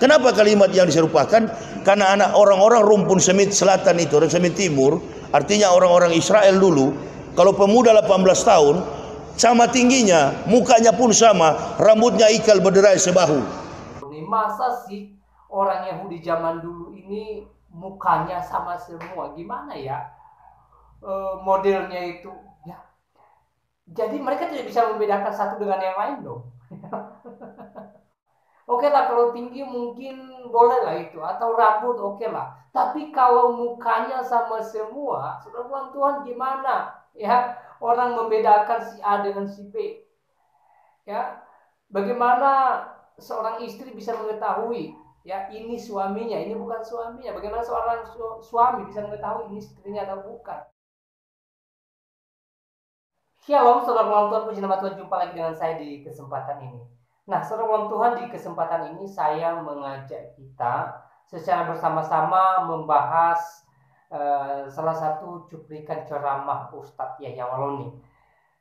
Kenapa kalimat yang diserupakan? Karena anak orang-orang rumpun Semit Selatan itu dan Semit Timur, artinya orang-orang Israel dulu, kalau pemuda 18 tahun, sama tingginya, mukanya pun sama, rambutnya ikal berderai sebahu. Masa sih orang Yahudi zaman dulu ini mukanya sama semua? Gimana ya modelnya itu? Ya, jadi mereka tidak bisa membedakan satu dengan yang lain dong. Oke lah, kalau tinggi mungkin boleh lah itu, atau rambut oke lah. Tapi kalau mukanya sama semua, saudara Tuhan gimana? Ya, orang membedakan si A dengan si B. Ya, bagaimana seorang istri bisa mengetahui ya ini suaminya, ini bukan suaminya? Bagaimana seorang suami bisa mengetahui ini istrinya atau bukan? Shalom, saudara Tuhan, puji nama Tuhan, jumpa lagi dengan saya di kesempatan ini. Nah, saudara Tuhan, di kesempatan ini saya mengajak kita secara bersama-sama membahas salah satu cuplikan ceramah Ustadz Yahya Waloni.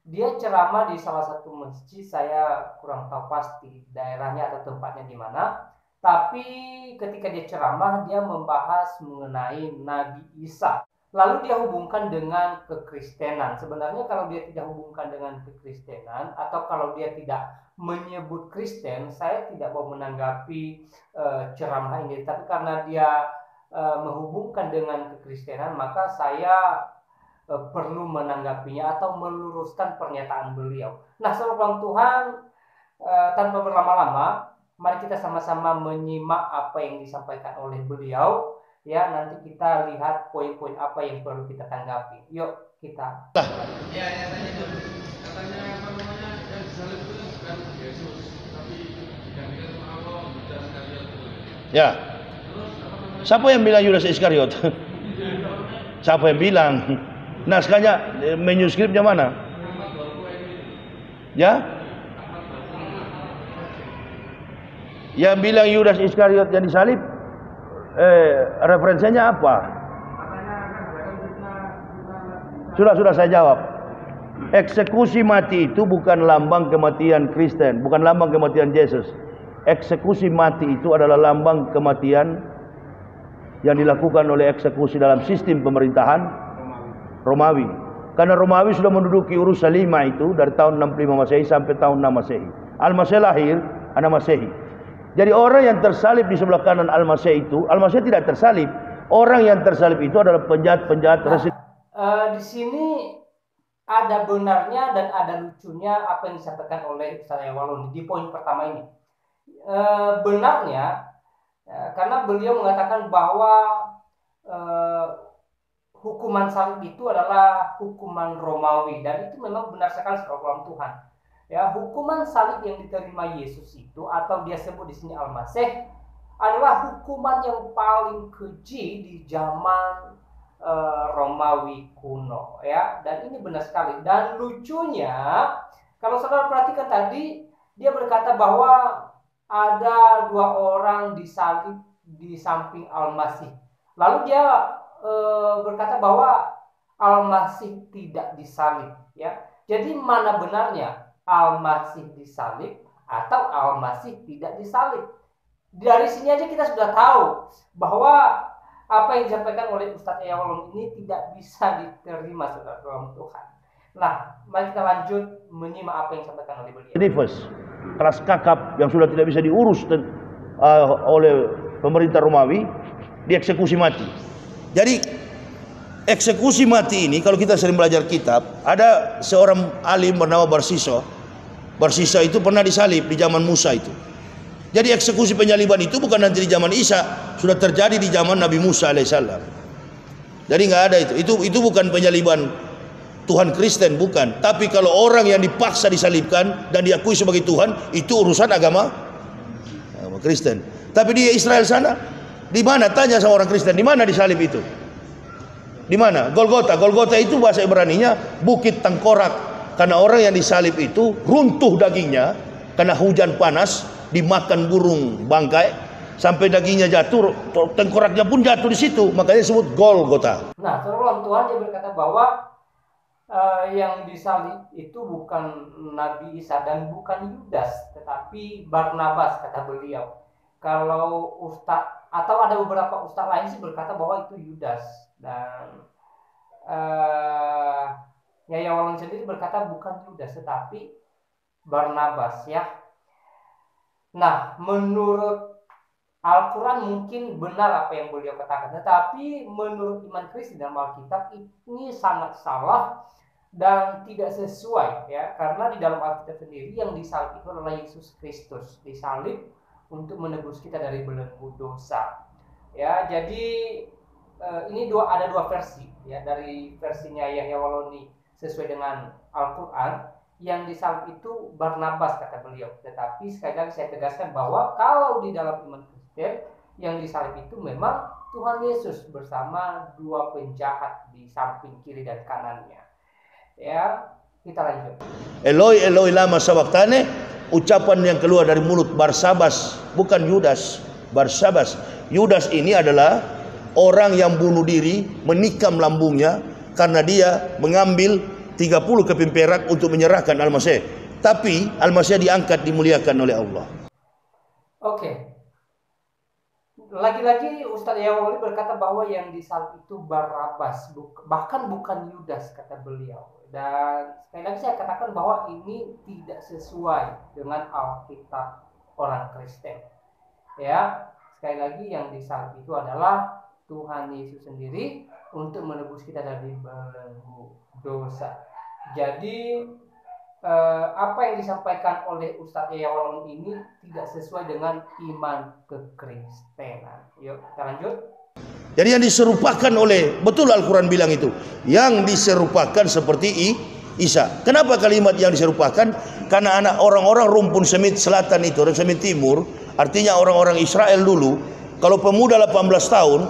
Dia ceramah di salah satu masjid, saya kurang tahu pasti daerahnya atau tempatnya di mana. Tapi ketika dia ceramah, dia membahas mengenai Nabi Isa. Lalu dia hubungkan dengan kekristenan. Sebenarnya kalau dia tidak hubungkan dengan kekristenan, atau kalau dia tidak menyebut Kristen, saya tidak mau menanggapi ceramah ini. Tapi karena dia menghubungkan dengan kekristenan, maka saya perlu menanggapinya atau meluruskan pernyataan beliau. Nah, saudara Tuhan, tanpa berlama-lama, mari kita sama-sama menyimak apa yang disampaikan oleh beliau. Ya, nanti kita lihat poin-poin apa yang perlu kita tanggapi. Yuk kita. Ya, tanya itu. Katanya apa namanya yang disalib itu bukan Yesus, tapi yang dikatakan Allah dan Iskariot. Ya. Siapa yang bilang Yudas Iskariot? Siapa yang bilang? Naskahnya, manuskripnya mana? Ya? Yang bilang Yudas Iskariot yang disalib, referensinya apa? Sudah saya jawab. Eksekusi mati itu bukan lambang kematian Kristen, bukan lambang kematian Yesus. Eksekusi mati itu adalah lambang kematian yang dilakukan oleh eksekusi dalam sistem pemerintahan Romawi. Karena Romawi sudah menduduki Yerusalem itu dari tahun 65 Masehi sampai tahun 6 Masehi. Al-Masih lahir, 6 Masehi. Jadi orang yang tersalib di sebelah kanan Al-Masih itu, Al-Masih tidak tersalib. Orang yang tersalib itu adalah penjahat-penjahat residen. Di sini ada benarnya dan ada lucunya apa yang disampaikan oleh Ustaz Yahya Waloni di poin pertama ini. Benarnya, karena beliau mengatakan bahwa hukuman salib itu adalah hukuman Romawi, dan itu memang benar sekali saudara Tuhan. Ya, hukuman salib yang diterima Yesus itu, atau dia sebut di sini Al-Masih, adalah hukuman yang paling keji di zaman Romawi kuno, ya. Dan ini benar sekali. Dan lucunya, kalau saudara perhatikan tadi, dia berkata bahwa ada dua orang disalib di samping Al-Masih. Lalu dia berkata bahwa Al-Masih tidak disalib, ya. Jadi mana benarnya? Al-Masih disalib atau Al-Masih tidak disalib? Dari sini aja kita sudah tahu bahwa apa yang disampaikan oleh Ustadz Yahya Waloni ini tidak bisa diterima, saudara Tuhan. Nah, mari kita lanjut menyimak apa yang disampaikan oleh beliau. Divers, kelas kakap yang sudah tidak bisa diurus oleh pemerintah Romawi, dieksekusi mati. Jadi eksekusi mati ini, kalau kita sering belajar kitab, ada seorang alim bernama Barsisa. Barsisa itu pernah disalib di zaman Musa itu. Jadi eksekusi penyaliban itu bukan nanti di zaman Isa, sudah terjadi di zaman Nabi Musa alaihissalam. Jadi nggak ada itu. Itu bukan penyaliban Tuhan Kristen, bukan. Tapi kalau orang yang dipaksa disalibkan dan diakui sebagai Tuhan, itu urusan agama Kristen. Tapi di Israel sana, di mana? Tanya sama orang Kristen, di mana disalib itu? Di mana? Golgota. Golgota itu bahasa Ibraninya bukit tengkorak. Karena orang yang disalib itu runtuh dagingnya karena hujan panas, dimakan burung bangkai sampai dagingnya jatuh, tengkoraknya pun jatuh di situ, makanya disebut Golgota. Nah, saudara Tuhan, dia berkata bahwa yang disalib itu bukan Nabi Isa dan bukan Yudas, tetapi Barnabas, kata beliau. kalau ustadz atau ada beberapa ustadz lain sih berkata bahwa itu Yudas, dan Yahya Walon sendiri berkata bukan Yudas tetapi Barnabas ya. Nah, menurut Al-Quran mungkin benar apa yang beliau katakan, tetapi menurut iman Kristen dalam Alkitab ini sangat salah dan tidak sesuai ya, karena di dalam Alkitab sendiri yang disalib itu adalah Yesus Kristus, disalib untuk menebus kita dari belenggu dosa ya. Jadi ini ada dua versi ya, dari versinya Yahya Waloni sesuai dengan Al-Quran, yang disalib itu Barnabas kata beliau, tetapi sekali lagi saya tegaskan bahwa kalau di dalam iman Kristen yang disalib itu memang Tuhan Yesus bersama dua penjahat di samping kiri dan kanannya ya. Kita lanjut. Eloi Eloi lama sabachthani, ucapan yang keluar dari mulut Barsabas, bukan Yudas. Barsabas, Yudas ini adalah orang yang bunuh diri, menikam lambungnya karena dia mengambil 30 keping perak untuk menyerahkan Al-Masih. Tapi Al-Masih diangkat, dimuliakan oleh Allah. Oke. Lagi-lagi Ustadz Yawali berkata bahwa yang disalib itu Barnabas, bahkan bukan Yudas kata beliau. Dan sekali lagi saya katakan bahwa ini tidak sesuai dengan Alkitab orang Kristen. Ya, sekali lagi yang disalib itu adalah Tuhan Yesus sendiri untuk menebus kita dari belenggu dosa. Jadi apa yang disampaikan oleh Ustadz Yawalon ini tidak sesuai dengan iman kekristenan. Yuk kita lanjut. Jadi yang diserupakan oleh, betul Al-Quran bilang itu, yang diserupakan seperti Isa. Kenapa kalimat yang diserupakan? Karena anak orang-orang rumpun Semit Selatan itu dan Semit Timur, artinya orang-orang Israel dulu, kalau pemuda 18 tahun,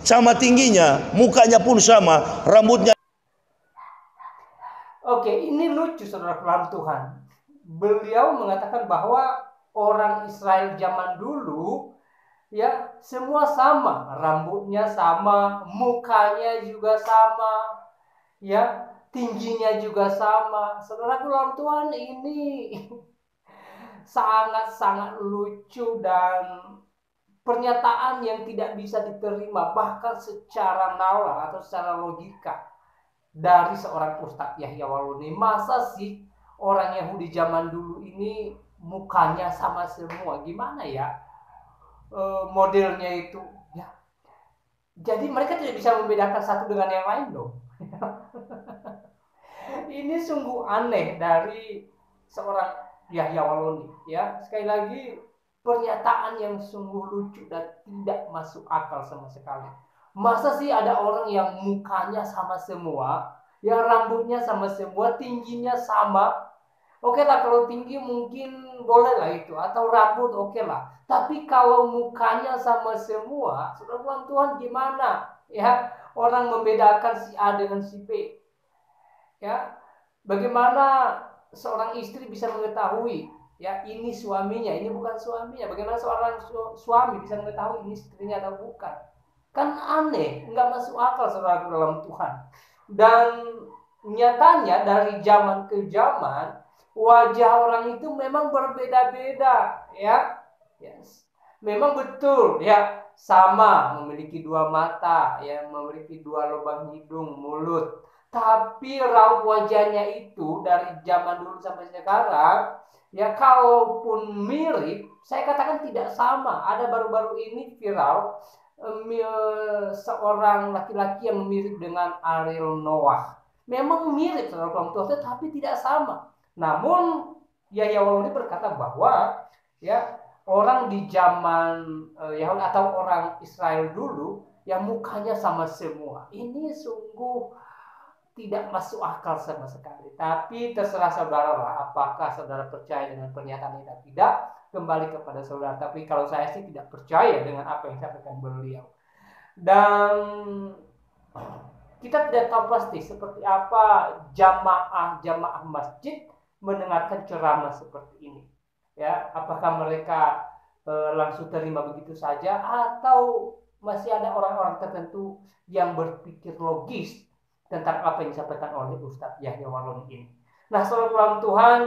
sama tingginya, mukanya pun sama, rambutnya. Oke, ini lucu saudara dalam Tuhan. Beliau mengatakan bahwa orang Israel zaman dulu ya semua sama, rambutnya sama, mukanya juga sama, ya tingginya juga sama. Saudara dalam Tuhan, ini sangat-sangat lucu dan pernyataan yang tidak bisa diterima bahkan secara nalar atau secara logika dari seorang Ustadz Yahya Waloni. Masa sih orang Yahudi zaman dulu ini mukanya sama semua? Gimana ya modelnya itu ya? Jadi mereka tidak bisa membedakan satu dengan yang lain dong. Ini sungguh aneh dari seorang Yahya Waloni ya. Sekali lagi pernyataan yang sungguh lucu dan tidak masuk akal sama sekali. Masa sih ada orang yang mukanya sama semua, yang rambutnya sama semua, tingginya sama? Oke lah, kalau tinggi mungkin boleh lah itu, atau rambut oke lah. Tapi kalau mukanya sama semua, saudara Tuhan gimana? Ya, orang membedakan si A dengan si B. Ya, bagaimana seorang istri bisa mengetahui ya ini suaminya, ini bukan suaminya? Bagaimana seorang suami bisa mengetahui ini istrinya atau bukan? Kan aneh, nggak masuk akal saudara dalam Tuhan. Dan nyatanya dari zaman ke zaman wajah orang itu memang berbeda-beda ya. Yes. Memang betul ya, sama memiliki dua mata, ya memiliki dua lubang hidung, mulut. Tapi raut wajahnya itu dari zaman dulu sampai sekarang ya, kalaupun mirip, saya katakan tidak sama. Ada baru-baru ini viral seorang laki-laki yang mirip dengan Ariel Noah. Memang mirip saudara kaum Tuhan, tetapi tidak sama. Namun Yahya Waloni berkata bahwa ya orang di zaman Yahudi atau orang Israel dulu yang mukanya sama semua. Ini sungguh tidak masuk akal sama sekali. Tapi terserah saudara lah, apakah saudara percaya dengan pernyataan ini atau tidak, kembali kepada saudara. Tapi kalau saya sih tidak percaya dengan apa yang disampaikan beliau. Dan kita tidak tahu pasti seperti apa jamaah masjid mendengarkan ceramah seperti ini. Ya, apakah mereka langsung terima begitu saja atau masih ada orang-orang tertentu yang berpikir logis tentang apa yang disampaikan oleh Ustadz Yahya Waloni ini. Nah, saudara Tuhan,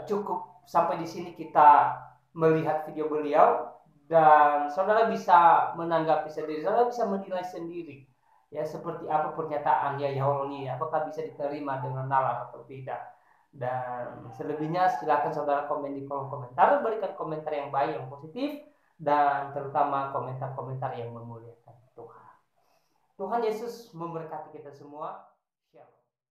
cukup sampai di sini kita melihat video beliau dan saudara bisa menanggapi sendiri, saudara bisa menilai sendiri ya seperti apa pernyataan Yahya ini, apakah bisa diterima dengan nalar atau tidak. Dan selebihnya silakan saudara komen di kolom komentar, berikan komentar yang baik, yang positif, dan terutama komentar-komentar yang memuliakan Tuhan. Tuhan Yesus memberkati kita semua.